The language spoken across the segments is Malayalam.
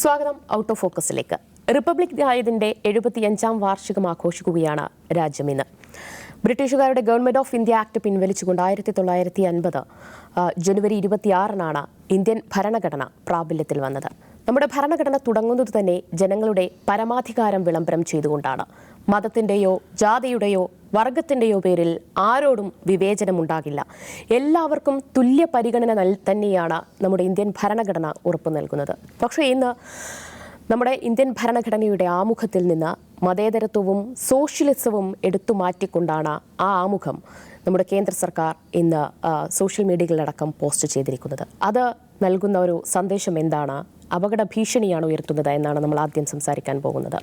സ്വാഗതം ഔട്ട് ഓഫ് ഫോക്കസിലേക്ക്. റിപ്പബ്ലിക് ദിനത്തിന്റെ 75ാം വാർഷികം ആഘോഷിക്കുകയാണ് രാജ്യം ഇന്ന്. ബ്രിട്ടീഷുകാരുടെ ഗവൺമെന്റ് ഓഫ് ഇന്ത്യ ആക്ട് പിൻവലിച്ചുകൊണ്ട് 1950 ജനുവരി 26-നാണ് ഇന്ത്യൻ ഭരണഘടന പ്രാബല്യത്തിൽ വന്നത്. നമ്മുടെ ഭരണഘടന തുടങ്ങുന്നത് തന്നെ ജനങ്ങളുടെ പരമാധികാരം വിളംബരം ചെയ്തുകൊണ്ടാണ്. മതത്തിൻ്റെയോ ജാതിയുടെയോ വർഗത്തിൻ്റെയോ പേരിൽ ആരോടും വിവേചനമുണ്ടാകില്ല. എല്ലാവർക്കും തുല്യ പരിഗണന തന്നെയാണ് നമ്മുടെ ഇന്ത്യൻ ഭരണഘടന ഉറപ്പു നൽകുന്നത്. പക്ഷേ ഇന്ന് നമ്മുടെ ഇന്ത്യൻ ഭരണഘടനയുടെ ആമുഖത്തിൽ നിന്ന് മതേതരത്വവും സോഷ്യലിസവും എടുത്തു മാറ്റിക്കൊണ്ടാണ് ആ ആമുഖം നമ്മുടെ കേന്ദ്ര സർക്കാർ ഇന്ന് സോഷ്യൽ മീഡിയകളിലടക്കം പോസ്റ്റ് ചെയ്തിരിക്കുന്നത്. അത് നൽകുന്ന ഒരു സന്ദേശം എന്താണ്? അപകട ഭീഷണിയാണ് ഉയർത്തുന്നത് എന്നാണ് നമ്മൾ ആദ്യം സംസാരിക്കാൻ പോകുന്നത്.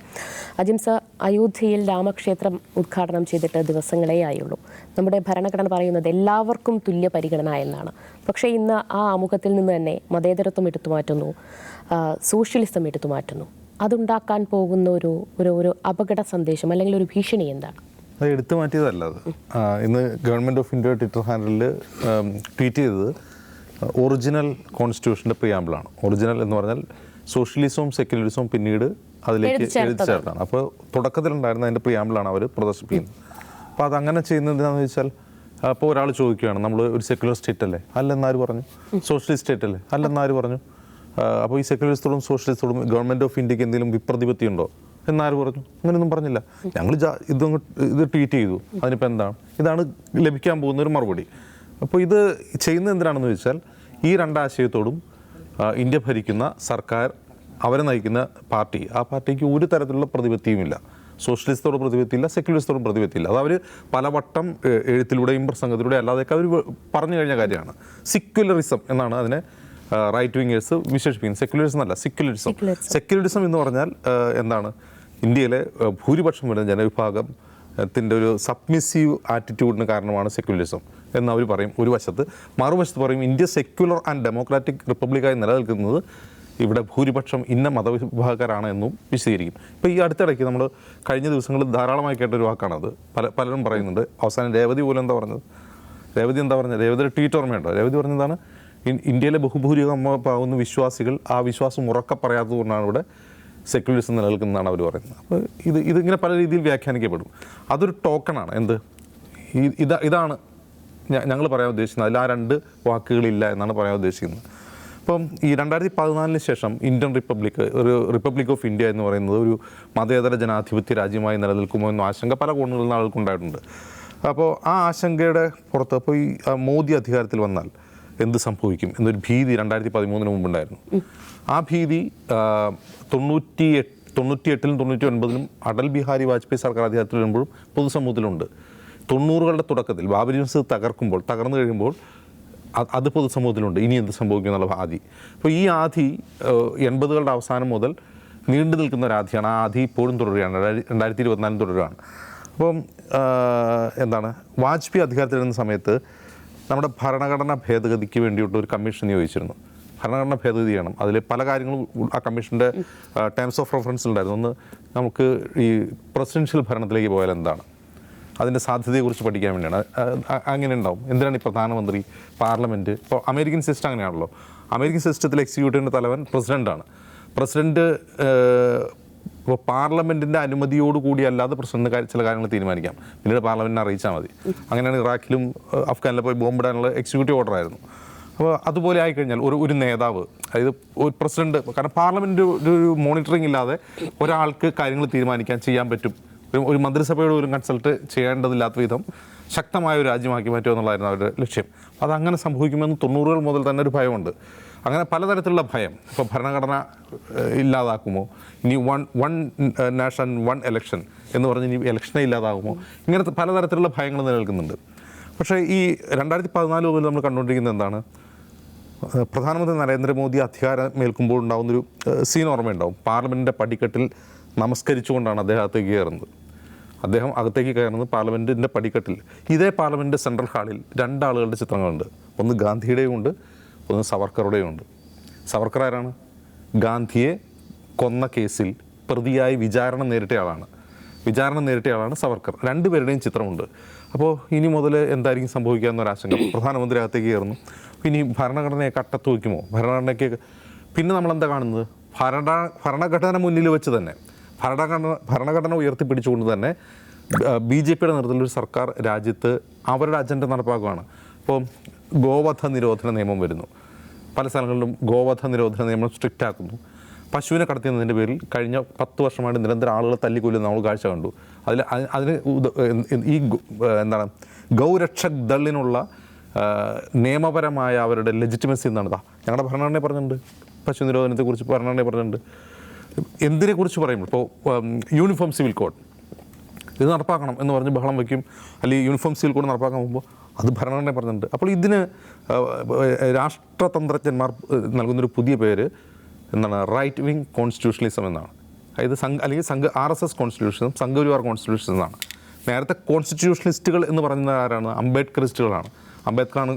അജിം സർ, അയോധ്യയിൽ രാമക്ഷേത്രം ഉദ്ഘാടനം ചെയ്തിട്ട് ദിവസങ്ങളേ ആയുള്ളൂ. നമ്മുടെ ഭരണഘടന പറയുന്നത് എല്ലാവർക്കും തുല്യ പരിഗണന എന്നാണ്. പക്ഷേ ഇന്ന് ആ ആമുഖത്തിൽ നിന്ന് തന്നെ മതേതരത്വം എടുത്തു മാറ്റുന്നു, സോഷ്യലിസം എടുത്തു മാറ്റുന്നു. അതുണ്ടാക്കാൻ പോകുന്ന ഒരു അപകട സന്ദേശം അല്ലെങ്കിൽ ഒരു ഭീഷണി എന്താണ്? അത് എടുത്തു മാറ്റിയതല്ല. അത് ഇന്ന് ഗവൺമെൻറ് ഓഫ് ഇന്ത്യ ട്വിറ്റർ ഹാൻഡിലിൽ ട്വീറ്റ് ചെയ്തത് ഒറിജിനൽ കോൺസ്റ്റിറ്റ്യൂഷൻ്റെ പ്രിയാമ്പിളാണ്. ഒറിജിനൽ എന്ന് പറഞ്ഞാൽ സോഷ്യലിസവും സെക്യുലറിസവും പിന്നീട് അതിലേക്ക് എഴുതി ചേർത്താണ്. അപ്പോൾ തുടക്കത്തിലുണ്ടായിരുന്ന അതിൻ്റെ പ്രിയാമ്പിളാണ് അവർ പ്രദർശിപ്പിക്കുന്നത്. അപ്പോൾ അതങ്ങനെ ചെയ്യുന്നത് എന്താണെന്ന് വെച്ചാൽ, അപ്പോൾ ഒരാൾ ചോദിക്കുകയാണ്, നമ്മൾ ഒരു സെക്യുലർ സ്റ്റേറ്റ് അല്ലേ? അല്ലെന്നാര് പറഞ്ഞു? സോഷ്യലിസ്റ്റ് സ്റ്റേറ്റ് അല്ലേ? അല്ലെന്നാര് പറഞ്ഞു? അപ്പോൾ ഈ സെക്യുലറിസ്റ്റോടും സോഷ്യലിസ്റ്റോടും ഗവൺമെൻറ് ഓഫ് ഇന്ത്യക്ക് എന്തെങ്കിലും വിപ്രതിപത്തി ഉണ്ടോ എന്നാര് പറഞ്ഞു? അങ്ങനെയൊന്നും പറഞ്ഞില്ല. ഞങ്ങൾ ഇത് ട്വീറ്റ് ചെയ്തു, അതിനിപ്പോൾ എന്താണ്? ഇതാണ് ലഭിക്കാൻ പോകുന്ന ഒരു മറുപടി. അപ്പോൾ ഇത് ചെയ്യുന്നത് എന്തിനാണെന്ന് ചോദിച്ചാൽ, ഈ രണ്ടാശയത്തോടും ഇന്ത്യ ഭരിക്കുന്ന സർക്കാർ, അവരെ നയിക്കുന്ന പാർട്ടി, ആ പാർട്ടിക്ക് ഒരു തരത്തിലുള്ള പ്രതിപത്തിയുമില്ല. സോഷ്യലിസ്റ്റോട് പ്രതിപത്തിയില്ല, സെക്യുലറിസ്റ്റോടും പ്രതിപത്തിയില്ല. അത് അവർ പലവട്ടം എഴുത്തിലൂടെയും പ്രസംഗത്തിലൂടെയും അല്ലാതെയൊക്കെ അവർ പറഞ്ഞു കഴിഞ്ഞ കാര്യമാണ്. സെക്യുലറിസം എന്നാണ് അതിനെ റൈറ്റ് വിങ്ങേഴ്സ് വിശേഷിപ്പിക്കുന്നത്. സെക്യുലറിസം അല്ല, സെക്യുലറിസം. സെക്യുലറിസം എന്ന് പറഞ്ഞാൽ എന്താണ്? ഇന്ത്യയിലെ ഭൂരിപക്ഷം വരുന്ന ജനവിഭാഗത്തിൻ്റെ ഒരു സബ്മിസീവ് ആറ്റിറ്റ്യൂഡിന് കാരണമാണ് സെക്യുലറിസം എന്ന് അവർ പറയും ഒരു വശത്ത്. മറുവശത്ത് പറയും ഇന്ത്യ സെക്യുലർ ആൻഡ് ഡെമോക്രാറ്റിക് റിപ്പബ്ലിക്കായി നിലനിൽക്കുന്നത് ഇവിടെ ഭൂരിപക്ഷം ഇന്ന മതവിഭാഗക്കാരാണ് എന്നും വിശദീകരിക്കും. ഇപ്പോൾ ഈ അടുത്തിടയ്ക്ക് നമ്മൾ കഴിഞ്ഞ ദിവസങ്ങളിൽ ധാരാളമായി കേട്ടൊരു വാക്കാണത്. പലരും പറയുന്നുണ്ട്. അവസാനം രേവതി പോലും എന്താ പറഞ്ഞത്? രേവതിയുടെ ട്വീറ്റ് ഓർമ്മയുണ്ടോ? രേവതി പറഞ്ഞതാണ്, ഇന്ത്യയിലെ ബഹുഭൂരിഭാഗം വിശ്വാസികൾ ആ വിശ്വാസം ഉറക്കെ പറയാത്തതുകൊണ്ടാണ് ഇവിടെ സെക്യുലറിസം നിലനിൽക്കുന്നതാണ് അവർ പറയുന്നത്. അപ്പോൾ ഇതിങ്ങനെ പല രീതിയിൽ വ്യാഖ്യാനിക്കപ്പെടും. അതൊരു ടോക്കണാണ്. എന്ത്? ഇതാണ് ഞങ്ങൾ പറയാൻ ഉദ്ദേശിക്കുന്നത്. അതിൽ ആ രണ്ട് വാക്കുകളില്ല എന്നാണ് പറയാൻ ഉദ്ദേശിക്കുന്നത്. അപ്പം ഈ 2014 ശേഷം ഇന്ത്യൻ റിപ്പബ്ലിക് ഓഫ് ഇന്ത്യ എന്ന് പറയുന്നത് ഒരു മതേതര ജനാധിപത്യ രാജ്യമായി നിലനിൽക്കുമോ എന്ന ആശങ്ക പല കോണുകളിൽ നിന്ന് ആൾക്കുണ്ടായിട്ടുണ്ട്. അപ്പോൾ ആ ആശങ്കയുടെ പുറത്ത് ഇപ്പോൾ ഈ മോദി അധികാരത്തിൽ വന്നാൽ എന്ത് സംഭവിക്കും എന്നൊരു ഭീതി 2013 മുമ്പുണ്ടായിരുന്നു. ആ ഭീതി 98-ലും 99-ലും അടൽ ബിഹാരി വാജ്പേയി സർക്കാർ അധികാരത്തിൽ വരുമ്പോഴും പൊതുസമൂഹത്തിലുണ്ട്. 90കളുടെ തുടക്കത്തിൽ ബാബരി മസ്ജിദ് തകർന്നു കഴിയുമ്പോൾ അത് പൊതുസമൂഹത്തിലുണ്ട്. ഇനി എന്ത് സംഭവിക്കും എന്നുള്ള ആധി. അപ്പോൾ ഈ ആധി 80കളുടെ അവസാനം മുതൽ നീണ്ടു നിൽക്കുന്ന ഒരു ആധിയാണ്. ആ ആധി ഇപ്പോഴും തുടരുകയാണ്, 2024 തുടരുകയാണ്. അപ്പം എന്താണ്, വാജ്പേയി അധികാരത്തിൽ വരുന്ന സമയത്ത് നമ്മുടെ ഭരണഘടനാ ഭേദഗതിക്ക് വേണ്ടിയിട്ട് ഒരു കമ്മീഷൻ നിയോഗിച്ചിരുന്നു. ഭരണഘടന ഭേദഗതി ചെയ്യണം. അതിൽ പല കാര്യങ്ങളും ആ കമ്മീഷൻ്റെ ടേംസ് ഓഫ് റെഫറൻസിലുണ്ടായിരുന്നു. ഒന്ന്, നമുക്ക് ഈ പ്രസിഡൻഷ്യൽ ഭരണത്തിലേക്ക് പോയാൽ എന്താണ്, അതിൻ്റെ സാധ്യതയെക്കുറിച്ച് പഠിക്കാൻ വേണ്ടിയാണ്. അങ്ങനെ ഉണ്ടാവും. എന്തിനാണ് ഈ പ്രധാനമന്ത്രി, പാർലമെൻറ്റ്? ഇപ്പോൾ അമേരിക്കൻ സിസ്റ്റം അങ്ങനെയാണല്ലോ. അമേരിക്കൻ സിസ്റ്റത്തിൽ എക്സിക്യൂട്ടീവിൻ്റെ തലവൻ പ്രസിഡൻ്റാണ്. പ്രസിഡൻറ്റ് ഇപ്പോൾ പാർലമെൻറ്റിൻ്റെ അനുമതിയോടുകൂടി അല്ലാതെ പ്രസിഡന്റ് ചില കാര്യങ്ങൾ തീരുമാനിക്കാം. പിന്നീട് പാർലമെൻറ്റിനെ അറിയിച്ചാൽ മതി. അങ്ങനെയാണ് ഇറാഖിലും അഫ്ഗാനിലും പോയി ബോംബിടാനുള്ള എക്സിക്യൂട്ടീവ് ഓർഡർ ആയിരുന്നു. അപ്പോൾ അതുപോലെ ആയിക്കഴിഞ്ഞാൽ ഒരു നേതാവ്, അതായത് ഒരു പ്രസിഡന്റ്, കാരണം പാർലമെൻറ്റ് ഒരു മോണിറ്ററിംഗ് ഇല്ലാതെ ഒരാൾക്ക് കാര്യങ്ങൾ ചെയ്യാൻ പറ്റും. ഒരു മന്ത്രിസഭയോട് ഒരു കൺസൾട്ട് ചെയ്യേണ്ടതില്ലാത്ത വിധം ശക്തമായ ഒരു രാജ്യമാക്കി മാറ്റുക എന്നുള്ളതായിരുന്നു അവരുടെ ലക്ഷ്യം. അതങ്ങനെ സംഭവിക്കുമെന്ന് 90കൾ മുതൽ തന്നെ ഒരു ഭയമുണ്ട്. അങ്ങനെ പലതരത്തിലുള്ള ഭയം. ഇപ്പോൾ ഭരണഘടന ഇല്ലാതാക്കുമോ, ഇനി വൺ നാഷൻ വൺ എലക്ഷൻ എന്ന് പറഞ്ഞ് ഇനി ഇലക്ഷനെ ഇല്ലാതാകുമോ, ഇങ്ങനത്തെ പലതരത്തിലുള്ള ഭയങ്ങൾ നിലനിൽക്കുന്നുണ്ട്. പക്ഷേ ഈ 2014 മുതൽ നമ്മൾ കണ്ടുകൊണ്ടിരിക്കുന്നത് എന്താണ്? പ്രധാനമന്ത്രി നരേന്ദ്രമോദി അധികാരമേൽക്കുമ്പോൾ ഉണ്ടാകുന്നൊരു സീൻ ഓർമ്മയുണ്ടാവും. പാർലമെൻറ്റിൻ്റെ പടിക്കെട്ടിൽ നമസ്കരിച്ചുകൊണ്ടാണ് അദ്ദേഹം അകത്തേക്ക് കയറുന്നത്. അദ്ദേഹം അകത്തേക്ക് കയറുന്നത് പാർലമെൻറ്റിൻ്റെ പടിക്കെട്ടിൽ. ഇതേ പാർലമെൻറ്റ് സെൻട്രൽ ഹാളിൽ രണ്ടാളുകളുടെ ചിത്രങ്ങളുണ്ട്. ഒന്ന് ഗാന്ധിയുടെയും ഉണ്ട്, ഒന്ന് സവർക്കറുടെയും ഉണ്ട്. സവർക്കർ ആരാണ്? ഗാന്ധിയെ കൊന്ന കേസിൽ പ്രതിയായി വിചാരണ നേരിട്ടയാളാണ് സവർക്കർ. രണ്ടുപേരുടെയും ചിത്രമുണ്ട്. അപ്പോൾ ഇനി മുതൽ എന്തായിരിക്കും സംഭവിക്കുക എന്നൊരാശങ്ക. പ്രധാനമന്ത്രി അകത്തേക്ക് കയറുന്നു. ഇനി ഭരണഘടനയെ കട്ടത്ത് വയ്ക്കുമോ? ഭരണഘടനയ്ക്ക് പിന്നെ നമ്മളെന്താ കാണുന്നത്? ഭരണഘടന മുന്നിൽ വെച്ച് തന്നെ ഭരണഘടന ഉയർത്തിപ്പിടിച്ചുകൊണ്ട് തന്നെ BJPയുടെ നേതൃത്വത്തിൽ ഒരു സർക്കാർ രാജ്യത്ത് അവരുടെ അജണ്ട നടപ്പാക്കുകയാണ്. ഇപ്പോൾ ഗോവധ നിരോധന നിയമം വരുന്നു, പല സ്ഥലങ്ങളിലും ഗോവധ നിരോധന നിയമം സ്ട്രിക്റ്റ് ആക്കുന്നു. പശുവിനെ കടത്തിയതിൻ്റെ പേരിൽ കഴിഞ്ഞ 10 വർഷമായിട്ട് നിരന്തരം ആളുകളെ തല്ലിക്കൊല്ലുന്ന നമ്മൾ കാഴ്ച കണ്ടു. അതിന് ഈ ഗൗരക്ഷക് ദളിനുള്ള നിയമപരമായ അവരുടെ ലെജിറ്റിമസി എന്താണെന്നാ ഞങ്ങളുടെ ഭരണഘടനയെ പറഞ്ഞിട്ടുണ്ട്. പശു നിരോധനത്തെക്കുറിച്ച് ഭരണഘടനയെ പറഞ്ഞിട്ടുണ്ട്. എന്തിനെക്കുറിച്ച് പറയുമ്പോൾ ഇപ്പോൾ യൂണിഫോം സിവിൽ കോഡ് ഇത് നടപ്പാക്കണം എന്ന് പറഞ്ഞ് ബഹളം വയ്ക്കും, അല്ലെങ്കിൽ യൂണിഫോം സിവിൽ കോഡ് നടപ്പാക്കാൻ പോകുമ്പോൾ അത് ഭരണഘടനയെ പറഞ്ഞിട്ടുണ്ട്. അപ്പോൾ ഇതിന് രാഷ്ട്രതന്ത്രജ്ഞന്മാർ നൽകുന്നൊരു പുതിയ പേര് റൈറ്റ് വിങ് കോൺസ്റ്റിറ്റ്യൂഷണലിസം എന്നാണ്. അതായത് RSS കോൺസ്റ്റിറ്റ്യൂഷനും സംഘപരിവാർ കോൺസ്റ്റിറ്റ്യൂഷൻ എന്നാണ്. നേരത്തെ കോൺസ്റ്റിറ്റ്യൂഷണലിസ്റ്റുകൾ എന്ന് പറയുന്ന ആരാണ്? അംബേദ്കറിസ്റ്റുകളാണ്. അംബേദ്കറാണ്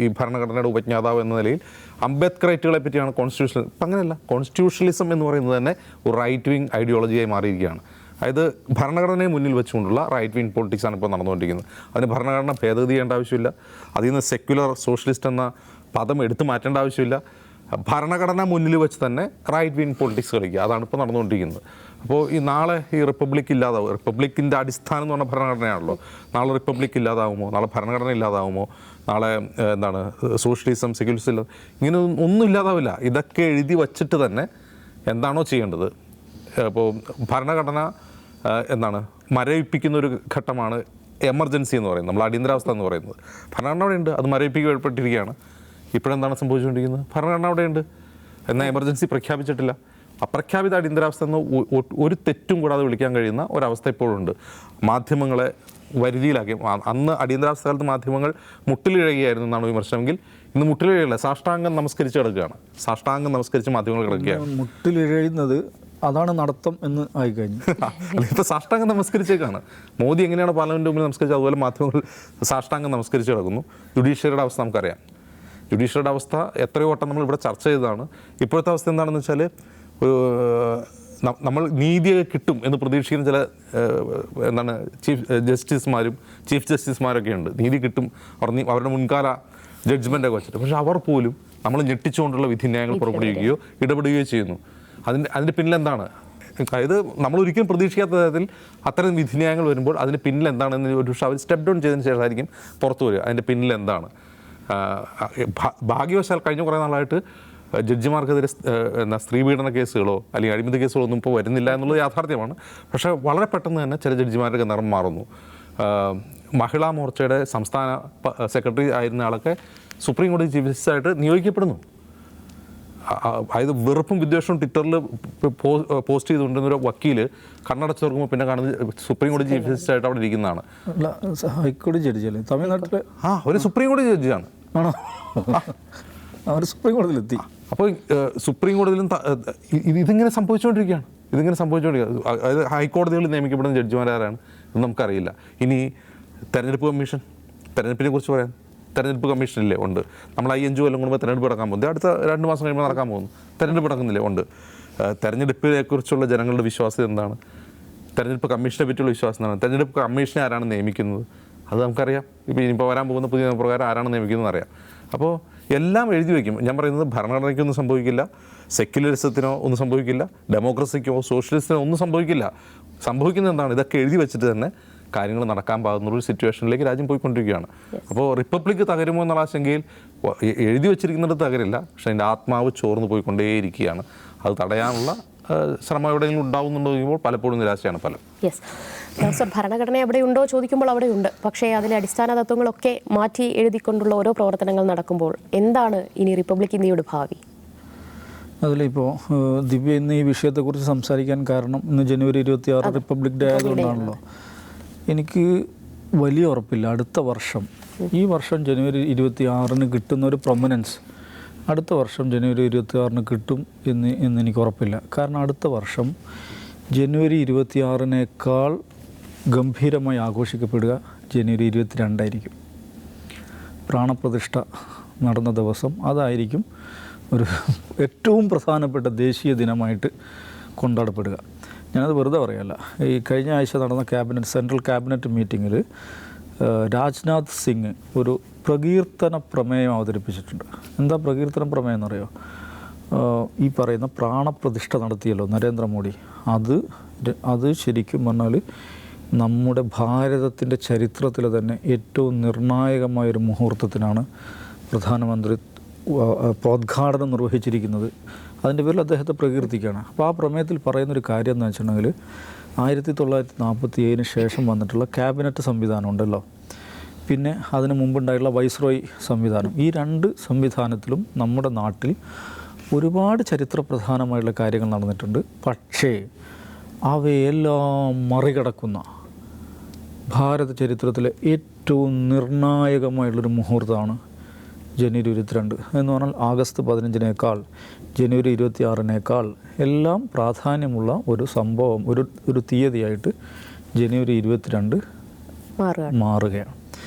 ഈ ഭരണഘടനയുടെ ഉപജ്ഞാതാവ് എന്ന നിലയിൽ അംബേദ്കറൈറ്റുകളെ പറ്റിയാണ് കോൺസ്റ്റിറ്റ്യൂഷണൽ. ഇപ്പം അങ്ങനെയല്ല, കോൺസ്റ്റിറ്റ്യൂഷണലിസം എന്ന് പറയുന്നത് തന്നെ ഒരു റൈറ്റ് വിങ് ഐഡിയോളജിയായി മാറിയിരിക്കുകയാണ്. അതായത് ഭരണഘടനയെ മുന്നിൽ വെച്ചുകൊണ്ടുള്ള റൈറ്റ് വിങ് പൊളിറ്റിക്സാണ് ഇപ്പോൾ നടന്നുകൊണ്ടിരിക്കുന്നത്. അതിന് ഭരണഘടന ഭേദഗതി ചെയ്യേണ്ട ആവശ്യമില്ല, അതിൽ നിന്ന് സെക്യുലർ സോഷ്യലിസ്റ്റ് എന്ന പദം എടുത്തു മാറ്റേണ്ട ആവശ്യമില്ല. ഭരണഘടന മുന്നിൽ വെച്ച് തന്നെ റൈറ്റ് വിങ് പൊളിറ്റിക്സ് കളിക്കുക, അതാണ് ഇപ്പോൾ നടന്നുകൊണ്ടിരിക്കുന്നത്. അപ്പോൾ നാളെ ഈ റിപ്പബ്ലിക് ഇല്ലാതാവും. റിപ്പബ്ലിക്കിൻ്റെ അടിസ്ഥാനം എന്ന് പറഞ്ഞ ഭരണഘടനയാണല്ലോ. നാളെ റിപ്പബ്ലിക് ഇല്ലാതാവുമോ, നാളെ ഭരണഘടന ഇല്ലാതാവുമോ, നാളെ സോഷ്യലിസം സെക്യുലറിസം ഇങ്ങനെ ഒന്നും ഇല്ലാതാവില്ല. ഇതൊക്കെ എഴുതി വച്ചിട്ട് തന്നെ എന്താണോ ചെയ്യേണ്ടത്. ഇപ്പോൾ ഭരണഘടന മരവിപ്പിക്കുന്ന ഒരു ഘട്ടമാണ് എമർജൻസി എന്ന് പറയുന്നത്, നമ്മൾ അടിയന്തരാവസ്ഥ എന്ന് പറയുന്നത്. ഭരണഘടന അവിടെയുണ്ട്, അത് മരവിപ്പിക്കപ്പെട്ടിരിക്കുകയാണ്. ഇപ്പോഴെന്താണ് സംഭവിച്ചുകൊണ്ടിരിക്കുന്നത്? ഭരണഘടന അവിടെയുണ്ട്, എന്നാൽ എമർജൻസി പ്രഖ്യാപിച്ചിട്ടില്ല. അപ്രഖ്യാപിത അടിയന്തരാവസ്ഥ എന്ന് ഒരു തെറ്റും കൂടാതെ വിളിക്കാൻ കഴിയുന്ന ഒരവസ്ഥ ഇപ്പോഴുണ്ട്. മാധ്യമങ്ങളെ വരുതിയിലാക്കി. അന്ന് അടിയന്തരാവസ്ഥ കാലത്ത് മാധ്യമങ്ങൾ മുട്ടിലിഴയുകയായിരുന്നു എന്നാണ് വിമർശനമെങ്കിൽ ഇന്ന് മുട്ടിലിഴയല്ല, സാഷ്ടാംഗം നമസ്കരിച്ച് കിടക്കുകയാണ്. സാഷ്ടാംഗം നമസ്കരിച്ച് മാധ്യമങ്ങൾ കിടക്കുകയാണ്. മുട്ടിലിഴയുന്നത് അതാണ് നടത്തം എന്ന് ആയിക്കഴിഞ്ഞു. ഇപ്പോൾ സാഷ്ടാംഗം നമസ്കരിച്ചേക്കാണ്. മോദി എങ്ങനെയാണ് പാർലമെൻറ്റ് മുമ്പിൽ നമസ്കരിച്ചത്, അതുപോലെ മാധ്യമങ്ങൾ സാഷ്ടാംഗം നമസ്കരിച്ച് കിടക്കുന്നു. ജുഡീഷ്യറിയുടെ അവസ്ഥ നമുക്കറിയാം. ജുഡീഷ്യറിയുടെ അവസ്ഥ എത്രയോ വട്ടം നമ്മൾ ഇവിടെ ചർച്ച ചെയ്തതാണ്. ഇപ്പോഴത്തെ അവസ്ഥ എന്താണെന്ന് വെച്ചാൽ നമ്മൾ നീതി കിട്ടും എന്ന് പ്രതീക്ഷിക്കുന്ന ചില ചീഫ് ജസ്റ്റിസുമാരൊക്കെ ഉണ്ട്. നീതി കിട്ടും, അവരുടെ മുൻകാല ജഡ്ജ്മെൻറ്റൊക്കെ വെച്ചിട്ട്. പക്ഷേ അവർ പോലും നമ്മൾ ഞെട്ടിച്ചുകൊണ്ടുള്ള വിധിന്യായങ്ങൾ പുറപ്പെടുവിക്കുകയോ ഇടപെടുകയോ ചെയ്യുന്നു. അതിൻ്റെ പിന്നിലെന്താണ്? അതായത് നമ്മൾ ഒരിക്കലും പ്രതീക്ഷിക്കാത്ത തരത്തിൽ അത്തരം വിധിന്യായങ്ങൾ വരുമ്പോൾ അതിന് പിന്നിൽ എന്താണെന്ന് ഒരു പക്ഷേ അവർ സ്റ്റെപ്പ് ഡൗൺ ചെയ്തതിന് ശേഷമായിരിക്കും പുറത്തു വരിക. അതിൻ്റെ പിന്നിൽ എന്താണ്? ഭാഗ്യവശാൽ കഴിഞ്ഞ കുറേ നാളായിട്ട് ജഡ്ജിമാർക്കെതിരെ സ്ത്രീപീഡന കേസുകളോ അല്ലെങ്കിൽ അഴിമതി കേസുകളോ ഒന്നും ഇപ്പോൾ വരുന്നില്ല എന്നുള്ളത് യാഥാർത്ഥ്യമാണ്. പക്ഷേ വളരെ പെട്ടെന്ന് തന്നെ ചില ജഡ്ജിമാരുടെ നിറം മാറുന്നു. മഹിളാ മോർച്ചയുടെ സംസ്ഥാന സെക്രട്ടറി ആയിരുന്ന ആളൊക്കെ സുപ്രീം കോടതി ചീഫ് ജസ്റ്റിസായിട്ട് നിയോഗിക്കപ്പെടുന്നു. അതായത് വെറുപ്പും വിദ്വേഷവും ട്വിറ്ററിൽ പോസ്റ്റ് ചെയ്തുകൊണ്ടിരുന്നൊരു വക്കീൽ കണ്ണടച്ച് തുറക്കുമ്പോൾ പിന്നെ കാണുന്നത് സുപ്രീം കോടതി ചീഫ് ജസ്റ്റിസായിട്ട് അവിടെ ഇരിക്കുന്നതാണ്. ഹൈക്കോടതി ജഡ്ജിയല്ലേ തമിഴ്നാട്ടിലെ? ഒരു സുപ്രീം കോടതി ജഡ്ജിയാണ്. ആണോ? അവർ സുപ്രീം കോടതിയിലെത്തി. അപ്പോൾ സുപ്രീം കോടതിയിലും ഇതിങ്ങനെ സംഭവിച്ചുകൊണ്ടിരിക്കുകയാണ്. അതായത് ഹൈക്കോടതികളിൽ നിയമിക്കപ്പെടുന്ന ജഡ്ജിമാരാരാണ് എന്ന് നമുക്കറിയില്ല. ഇനി തെരഞ്ഞെടുപ്പ് കമ്മീഷൻ, തെരഞ്ഞെടുപ്പിനെ കുറിച്ച് പറയാൻ തെരഞ്ഞെടുപ്പ് കമ്മീഷനില്ലേ ഉണ്ട്. നമ്മൾ 5 കൊല്ലം കൂടുമ്പോൾ തെരഞ്ഞെടുപ്പ് നടക്കാൻ പോകുന്നത്, അടുത്ത 2 മാസം കഴിയുമ്പോൾ നടക്കാൻ പോകുന്നു. തെരഞ്ഞെടുപ്പ് നടക്കുന്നില്ലേ ഉണ്ട്. തെരഞ്ഞെടുപ്പിനെക്കുറിച്ചുള്ള ജനങ്ങളുടെ വിശ്വാസം എന്താണ്? തെരഞ്ഞെടുപ്പ് കമ്മീഷനെ പറ്റിയുള്ള വിശ്വാസം എന്താണ്? തെരഞ്ഞെടുപ്പ് കമ്മീഷനെ ആരാണ് നിയമിക്കുന്നത് അത് നമുക്കറിയാം. ഇപ്പോൾ വരാൻ പോകുന്ന പുതിയ നിയമപ്രകാരം ആരാണ് നിയമിക്കുന്നത് അറിയാം. അപ്പോൾ എല്ലാം എഴുതി വയ്ക്കും. ഞാൻ പറയുന്നത് ഭരണഘടനയ്ക്കൊന്നും സംഭവിക്കില്ല, സെക്യുലറിസത്തിനോ ഒന്നും സംഭവിക്കില്ല, ഡെമോക്രസിക്കോ സോഷ്യലിസത്തിനോ ഒന്നും സംഭവിക്കില്ല. സംഭവിക്കുന്നത് എന്താണ്? ഇതൊക്കെ എഴുതി വെച്ചിട്ട് തന്നെ കാര്യങ്ങൾ നടക്കാൻ പാകുന്നൊരു സിറ്റുവേഷനിലേക്ക് രാജ്യം പോയിക്കൊണ്ടിരിക്കുകയാണ്. അപ്പോൾ റിപ്പബ്ലിക് തകരുമോ എന്നുള്ള ആശങ്കയിൽ എഴുതി വെച്ചിരിക്കുന്നത് തകരില്ല, പക്ഷേ അതിൻ്റെ ആത്മാവ് ചോർന്ന് പോയിക്കൊണ്ടേയിരിക്കുകയാണ്. അത് തടയാനുള്ള ശ്രമം എവിടെയെങ്കിലും ഉണ്ടാവുന്നുണ്ടോ ചോദിക്കുമ്പോൾ പലപ്പോഴും നിരാശയാണ് പലരും. യെസ് സർ, ഭരണഘടന എവിടെയുണ്ടോ ചോദിക്കുമ്പോൾ അവിടെയുണ്ട്. പക്ഷേ അതിലെ അടിസ്ഥാന തത്വങ്ങളൊക്കെ മാറ്റി എഴുതിക്കൊണ്ടുള്ള ഓരോ പ്രവർത്തനങ്ങൾ നടക്കുമ്പോൾ എന്താണ് ഇനി റിപ്പബ്ലിക് ഇന്ത്യയുടെ ഭാവി? അതിലിപ്പോൾ ദിവ്യ ഇന്ന് ഈ വിഷയത്തെക്കുറിച്ച് സംസാരിക്കാൻ കാരണം ഇന്ന് ജനുവരി 26 റിപ്പബ്ലിക് ഡേ ആയതുകൊണ്ടാണല്ലോ. എനിക്ക് വലിയ ഉറപ്പില്ല അടുത്ത വർഷം, ഈ വർഷം ജനുവരി 26 കിട്ടുന്ന ഒരു പ്രൊമനൻസ് അടുത്ത വർഷം ജനുവരി 26 കിട്ടും എന്ന് എനിക്ക് ഉറപ്പില്ല. കാരണം അടുത്ത വർഷം ജനുവരി 26 ഗംഭീരമായി ആഘോഷിക്കപ്പെടുക ജനുവരി 22 ആയിരിക്കും. പ്രാണപ്രതിഷ്ഠ നടന്ന ദിവസം അതായിരിക്കും ഒരു ഏറ്റവും പ്രധാനപ്പെട്ട ദേശീയ ദിനമായിട്ട് കൊണ്ടാടപ്പെടുക. ഞാനത് വെറുതെ പറയല്ല. ഈ കഴിഞ്ഞ ആഴ്ച നടന്ന സെൻട്രൽ ക്യാബിനറ്റ് മീറ്റിങ്ങിൽ രാജ്നാഥ് സിംഗ് ഒരു പ്രകീർത്തന പ്രമേയം അവതരിപ്പിച്ചിട്ടുണ്ട്. എന്താ പ്രകീർത്തന പ്രമേയം എന്നറിയോ? ഈ പറയുന്ന പ്രാണപ്രതിഷ്ഠ നടത്തിയല്ലോ നരേന്ദ്രമോദി, അത് ശരിക്കും പറഞ്ഞാൽ നമ്മുടെ ഭാരതത്തിൻ്റെ ചരിത്രത്തിൽ തന്നെ ഏറ്റവും നിർണായകമായൊരു മുഹൂർത്തത്തിനാണ് പ്രധാനമന്ത്രി പ്രോദ്ഘാടനം നിർവഹിച്ചിരിക്കുന്നത്. അതിൻ്റെ പേരിൽ അദ്ദേഹത്തെ പ്രകീർത്തിക്കുകയാണ്. അപ്പോൾ ആ പ്രമേയത്തിൽ പറയുന്നൊരു കാര്യം എന്ന് വെച്ചിട്ടുണ്ടെങ്കിൽ 1947 ശേഷം വന്നിട്ടുള്ള ക്യാബിനറ്റ് സംവിധാനം ഉണ്ടല്ലോ, പിന്നെ അതിന് മുമ്പുണ്ടായിട്ടുള്ള വൈസ്രോയ് സംവിധാനം, ഈ 2 സംവിധാനത്തിലും നമ്മുടെ നാട്ടിൽ ഒരുപാട് ചരിത്രപ്രധാനമായിട്ടുള്ള കാര്യങ്ങൾ നടന്നിട്ടുണ്ട്. പക്ഷേ അവയെല്ലാം മറികടക്കുന്ന ഭാരത ചരിത്രത്തിലെ ഏറ്റവും നിർണായകമായിട്ടുള്ളൊരു മുഹൂർത്തമാണ് ജനുവരി 22 എന്ന് പറഞ്ഞാൽ ആഗസ്റ്റ് 15-നേക്കാൾ ജനുവരി 26-നേക്കാൾ എല്ലാം പ്രാധാന്യമുള്ള ഒരു സംഭവം, ഒരു തീയതിയായിട്ട് ജനുവരി 22 മാറുകയാണ്.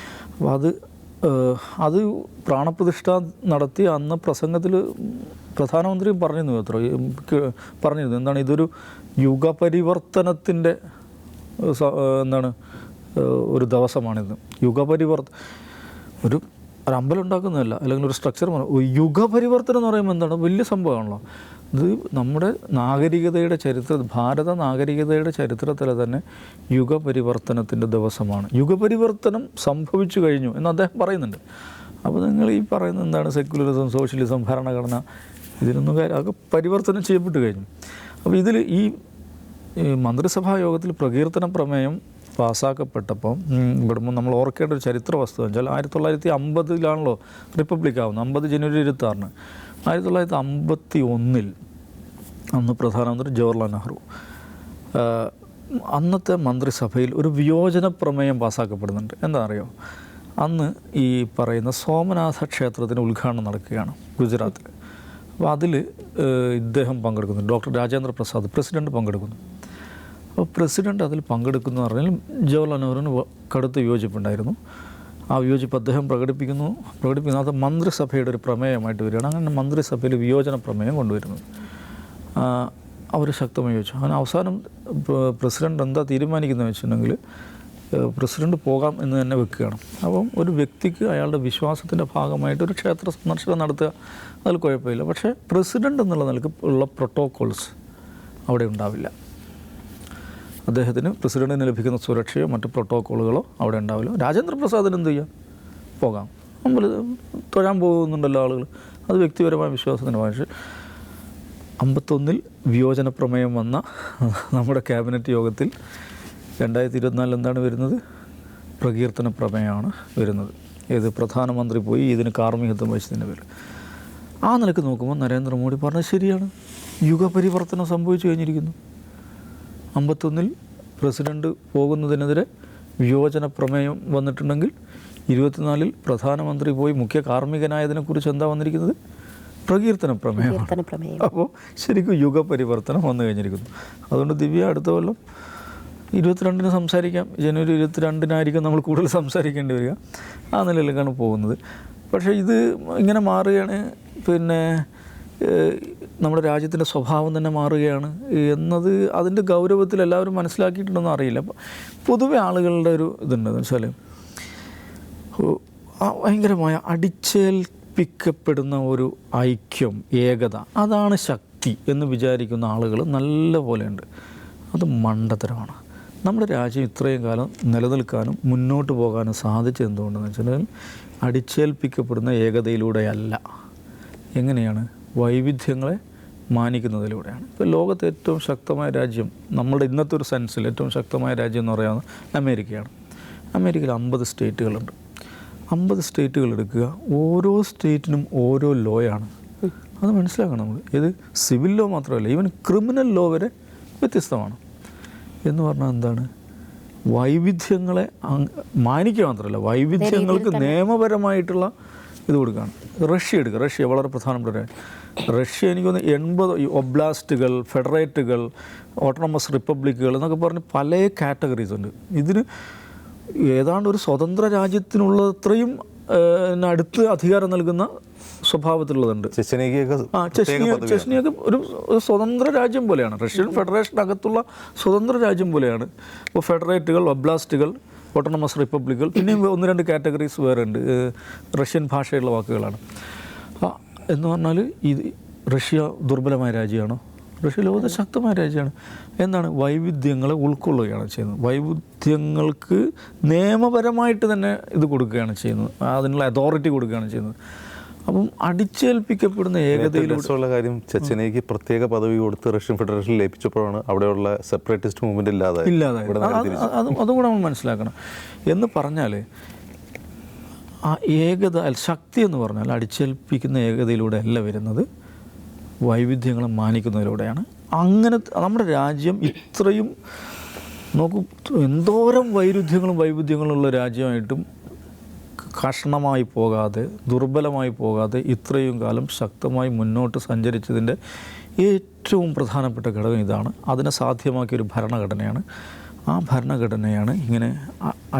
അപ്പോൾ അത് പ്രാണപ്രതിഷ്ഠ നടത്തി അന്ന് പ്രസംഗത്തിൽ പ്രധാനമന്ത്രിയും പറഞ്ഞിരുന്നു എന്താണ്, ഇതൊരു യുഗപരിവർത്തനത്തിൻ്റെ ഒരു ദിവസമാണിത്. ഒരു അമ്പലം ഉണ്ടാക്കുന്നതല്ല, അല്ലെങ്കിൽ ഒരു സ്ട്രക്ചർ യുഗപരിവർത്തനം എന്ന് പറയുമ്പോൾ എന്താണ്, വലിയ സംഭവമാണല്ലോ ഇത്. നമ്മുടെ നാഗരികതയുടെ ഭാരത നാഗരികതയുടെ ചരിത്രത്തിൽ തന്നെ യുഗപരിവർത്തനത്തിൻ്റെ ദിവസമാണ്. യുഗപരിവർത്തനം സംഭവിച്ചു കഴിഞ്ഞു എന്ന് അദ്ദേഹം പറയുന്നുണ്ട്. അപ്പോൾ നിങ്ങൾ ഈ പറയുന്നത് എന്താണ്, സെക്യുലറിസം, സോഷ്യലിസം, ഭരണഘടന, ഇതിനൊന്നും അതൊക്കെ പരിവർത്തനം ചെയ്യപ്പെട്ട് കഴിഞ്ഞു. അപ്പോൾ ഇതിൽ ഈ മന്ത്രിസഭാ യോഗത്തിൽ പ്രകീർത്തന പ്രമേയം പാസ്സാക്കപ്പെട്ടപ്പോൾ ഇവിടെ നമ്മൾ ഓർക്കേണ്ട ഒരു ചരിത്ര വസ്തു വെച്ചാൽ 1950 റിപ്പബ്ലിക് ആവുന്നത്, 50 ജനുവരി 26. 1951 അന്ന് പ്രധാനമന്ത്രി ജവഹർലാൽ നെഹ്റു അന്നത്തെ മന്ത്രിസഭയിൽ ഒരു വിയോജന പ്രമേയം പാസ്സാക്കപ്പെടുന്നുണ്ട്. എന്താ അറിയോ, അന്ന് ഈ പറയുന്ന സോമനാഥ ക്ഷേത്രത്തിന് ഉദ്ഘാടനം നടക്കുകയാണ് ഗുജറാത്തിൽ. അപ്പോൾ അതിൽ ഇദ്ദേഹം പങ്കെടുക്കുന്നു, ഡോക്ടർ രാജേന്ദ്ര പ്രസാദ് പ്രസിഡൻറ്റ് പങ്കെടുക്കുന്നു. അപ്പോൾ പ്രസിഡൻറ്റ് അതിൽ പങ്കെടുക്കുന്നു പറഞ്ഞാൽ ജവഹർലാൽ നെഹ്റുവിന് കടുത്ത വിയോജിപ്പുണ്ടായിരുന്നു. ആ വിയോജിപ്പ് അദ്ദേഹം പ്രകടിപ്പിക്കുന്നു. അത് മന്ത്രിസഭയുടെ ഒരു പ്രമേയമായിട്ട് വരികയാണ്. അങ്ങനെ മന്ത്രിസഭയിൽ വിയോജന പ്രമേയം കൊണ്ടുവരുന്നത് അവർ ശക്തമായി ചോദിച്ചു. അങ്ങനെ അവസാനം പ്രസിഡൻറ്റ് എന്താ തീരുമാനിക്കുന്നത് വെച്ചിട്ടുണ്ടെങ്കിൽ പ്രസിഡൻറ്റ് പോകാം എന്ന് തന്നെ വെക്കുകയാണ്. അപ്പം ഒരു വ്യക്തിക്ക് അയാളുടെ വിശ്വാസത്തിൻ്റെ ഭാഗമായിട്ട് ഒരു ക്ഷേത്ര സന്ദർശനം നടത്തുക, അതിൽ കുഴപ്പമില്ല. പക്ഷേ പ്രസിഡൻ്റ് എന്നുള്ള നിലക്ക് ഉള്ള പ്രോട്ടോക്കോൾസ് അവിടെ ഉണ്ടാവില്ല. അദ്ദേഹത്തിന് പ്രസിഡൻറ്റിന് ലഭിക്കുന്ന സുരക്ഷയോ മറ്റ് പ്രോട്ടോക്കോളുകളോ അവിടെ ഉണ്ടാവില്ല. രാജേന്ദ്ര പ്രസാദിന് എന്ത് ചെയ്യാം, പോകാം, നമ്മൾ തൊഴാൻ പോകുന്നുണ്ടല്ലോ ആളുകൾ, അത് വ്യക്തിപരമായ വിശ്വാസത്തിന്. പക്ഷേ 51 വിയോജന പ്രമേയം വന്ന നമ്മുടെ ക്യാബിനറ്റ് യോഗത്തിൽ 2024 എന്താണ് വരുന്നത്, പ്രകീർത്തന പ്രമേയമാണ് വരുന്നത്. ഏത് പ്രധാനമന്ത്രി പോയി ഇതിന് കാർമ്മികത്വം വഹിച്ചതിൻ്റെ പേരിൽ. ആ നിലക്ക് നോക്കുമ്പോൾ നരേന്ദ്രമോദി പറഞ്ഞത് ശരിയാണ്, യുഗപരിവർത്തനം സംഭവിച്ചു കഴിഞ്ഞിരിക്കുന്നു. 51 പ്രസിഡൻറ്റ് പോകുന്നതിനെതിരെ വിയോജന പ്രമേയം വന്നിട്ടുണ്ടെങ്കിൽ 24 പ്രധാനമന്ത്രി പോയി മുഖ്യ കാർമ്മികനായതിനെക്കുറിച്ച് എന്താ വന്നിരിക്കുന്നത്, പ്രകീർത്തന പ്രമേയമാണ്. അപ്പോൾ ശരിക്കും യുഗപരിവർത്തനം വന്നു കഴിഞ്ഞിരിക്കുന്നു. അതുകൊണ്ട് ദിവ്യ അടുത്ത കൊല്ലം 22 സംസാരിക്കാം. ജനുവരി 22 നമ്മൾ കൂടുതൽ സംസാരിക്കേണ്ടി വരിക. ആ നിലയിലേക്കാണ് പോകുന്നത്. പക്ഷേ ഇത് ഇങ്ങനെ മാറുകയാണ്, പിന്നെ നമ്മുടെ രാജ്യത്തിൻ്റെ സ്വഭാവം തന്നെ മാറുകയാണ് എന്നത് അതിൻ്റെ ഗൗരവത്തിൽ എല്ലാവരും മനസ്സിലാക്കിയിട്ടുണ്ടെന്ന് അറിയില്ല. പൊതുവെ ആളുകളുടെ ഒരു ഇതുണ്ടെന്ന് വെച്ചാൽ ഭയങ്കരമായ അടിച്ചേൽപ്പിക്കപ്പെടുന്ന ഒരു ഐക്യം, ഏകത, അതാണ് ശക്തി എന്ന് വിചാരിക്കുന്ന ആളുകൾ നല്ല പോലെയുണ്ട്. അത് മണ്ടത്തരമാണ്. നമ്മുടെ രാജ്യം ഇത്രയും കാലം നിലനിൽക്കാനും മുന്നോട്ട് പോകാനും സാധിച്ചത് എന്തുകൊണ്ടെന്ന് വെച്ചാൽ അടിച്ചേൽപ്പിക്കപ്പെടുന്ന ഏകതയിലൂടെയല്ല. എങ്ങനെയാണ്? വൈവിധ്യങ്ങളെ മാനിക്കുന്നതിലൂടെയാണ്. ഇപ്പോൾ ലോകത്തെ ഏറ്റവും ശക്തമായ രാജ്യം, നമ്മുടെ ഇന്നത്തെ ഒരു സെൻസിൽ ഏറ്റവും ശക്തമായ രാജ്യം എന്ന് പറയുന്നത് അമേരിക്കയാണ്. അമേരിക്കയിൽ 50 സ്റ്റേറ്റുകളുണ്ട്. 50 സ്റ്റേറ്റുകൾ എടുക്കുക, ഓരോ സ്റ്റേറ്റിനും ഓരോ ലോയാണ്. അത് മനസ്സിലാക്കണം നമ്മൾ. ഇത് സിവിൽ ലോ മാത്രമല്ല, ഈവൻ ക്രിമിനൽ ലോ വരെ വ്യത്യസ്തമാണ്. എന്ന് പറഞ്ഞാൽ എന്താണ്? വൈവിധ്യങ്ങളെ മാനിക്കുക മാത്രമല്ല, വൈവിധ്യങ്ങൾക്ക് നിയമപരമായിട്ടുള്ള ഇത് കൊടുക്കുകയാണ്. റഷ്യ എടുക്കുക, റഷ്യ വളരെ പ്രധാനപ്പെട്ട റഷ്യ എനിക്ക് തോന്നുന്നു 80 ഒബ്ലാസ്റ്റുകൾ, ഫെഡറേറ്റുകൾ, ഓട്ടോണമസ് റിപ്പബ്ലിക്കുകൾ എന്നൊക്കെ പറഞ്ഞ് പല കാറ്റഗറീസ് ഉണ്ട്. ഇതിന് ഏതാണ്ട് ഒരു സ്വതന്ത്ര രാജ്യത്തിനുള്ളത്രയും അടുത്ത് അധികാരം നൽകുന്ന സ്വഭാവത്തിലുള്ളതുണ്ട്. ചെസ്നിയൊക്കെ ഒരു സ്വതന്ത്ര രാജ്യം പോലെയാണ്. റഷ്യൻ ഫെഡറേഷനകത്തുള്ള സ്വതന്ത്ര രാജ്യം പോലെയാണ്. ഇപ്പോൾ ഫെഡറേറ്റുകൾ, ഒബ്ലാസ്റ്റുകൾ, ഓട്ടോണമസ് റിപ്പബ്ലിക്കുകൾ, പിന്നെയും 1-2 കാറ്റഗറീസ് വേറെ ഉണ്ട്. റഷ്യൻ ഭാഷയുള്ള വാക്കുകളാണ്. എന്ന് പറഞ്ഞാൽ റഷ്യ ദുർബലമായ രാജ്യമാണോ? റഷ്യ ലോകശക്തമായ രാജ്യമാണ്. എന്താണ്? വൈവിധ്യങ്ങളെ ഉൾക്കൊള്ളുകയാണ് ചെയ്യുന്നത്. വൈവിധ്യങ്ങൾക്ക് നിയമപരമായിട്ട് തന്നെ ഇത് കൊടുക്കുകയാണ് ചെയ്യുന്നത്, അതിനുള്ള അതോറിറ്റി കൊടുക്കുകയാണ് ചെയ്യുന്നത്. അപ്പം അടിച്ചേൽപ്പിക്കപ്പെടുന്ന രസമുള്ള കാര്യം, ചെച്ചനയ്ക്ക് പ്രത്യേക പദവി കൊടുത്ത് റഷ്യൻ ഫെഡറേഷനിൽ ലയിപ്പിച്ചപ്പോഴാണ് അവിടെയുള്ള സെപ്പറേറ്റിസ്റ്റ് മൂവ്മെന്റ് ഇല്ലാതായത്. അതുകൂടെ നമ്മൾ മനസ്സിലാക്കണം. എന്ന് പറഞ്ഞാൽ ആ ഏകത, ശക്തി എന്ന് പറഞ്ഞാൽ അടിച്ചേൽപ്പിക്കുന്ന ഏകതയിലൂടെ അല്ല വരുന്നത്, വൈവിധ്യങ്ങളെ മാനിക്കുന്നതിലൂടെയാണ്. അങ്ങനെ നമ്മുടെ രാജ്യം ഇത്രയും നോക്കൂ, എന്തോരം വൈവിധ്യങ്ങളുള്ള രാജ്യമായിട്ടും കഷണമായി പോകാതെ, ദുർബലമായി പോകാതെ ഇത്രയും കാലം ശക്തമായി മുന്നോട്ട് സഞ്ചരിച്ചതിൻ്റെ ഏറ്റവും പ്രധാനപ്പെട്ട ഘടകം ഇതാണ്. അതിനെ സാധ്യമാക്കിയൊരു ഭരണഘടനയാണ്. ആ ഭരണഘടനയാണ് ഇങ്ങനെ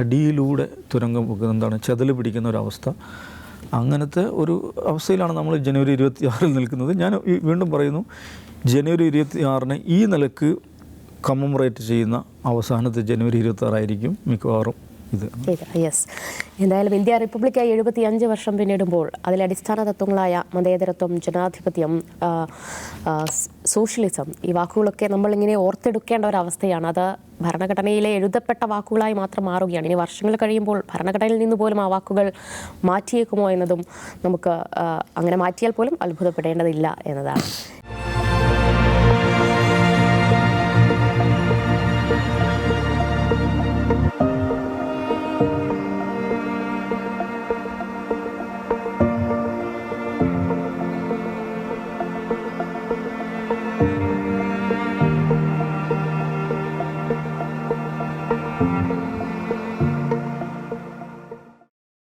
അടിയിലൂടെ തുരങ്കം വെക്കുന്ന, എന്താണ്, ചെതല് പിടിക്കുന്ന ഒരവസ്ഥ. അങ്ങനത്തെ ഒരു അവസ്ഥയിലാണ് നമ്മൾ ജനുവരി 26 നിൽക്കുന്നത്. ഞാൻ വീണ്ടും പറയുന്നു, ജനുവരി 26 ഈ നിലക്ക് കമ്മമറേറ്റ് ചെയ്യുന്ന അവസാനത്തെ ജനുവരി 26 ആയിരിക്കും മിക്കവാറും ഇത്. യെസ്, എന്തായാലും ഇന്ത്യ റിപ്പബ്ലിക്കായി 75 വർഷം പിന്നിടുമ്പോൾ അതിലെ അടിസ്ഥാന തത്വങ്ങളായ മതേതരത്വം, ജനാധിപത്യം, സോഷ്യലിസം, ഈ വാക്കുകളൊക്കെ നമ്മളിങ്ങനെ ഓർത്തെടുക്കേണ്ട ഒരവസ്ഥയാണ്. അത് ഭരണഘടനയിലെ എഴുതപ്പെട്ട വാക്കുകളായി മാത്രം മാറുകയാണ്. ഇനി വർഷങ്ങൾ കഴിയുമ്പോൾ ഭരണഘടനയിൽ നിന്ന് പോലും ആ വാക്കുകൾ മാറ്റിയേക്കുമോ എന്നതും നമുക്ക് അങ്ങനെ മാറ്റിയാൽ പോലും അത്ഭുതപ്പെടേണ്ടതില്ല എന്നതാണ്.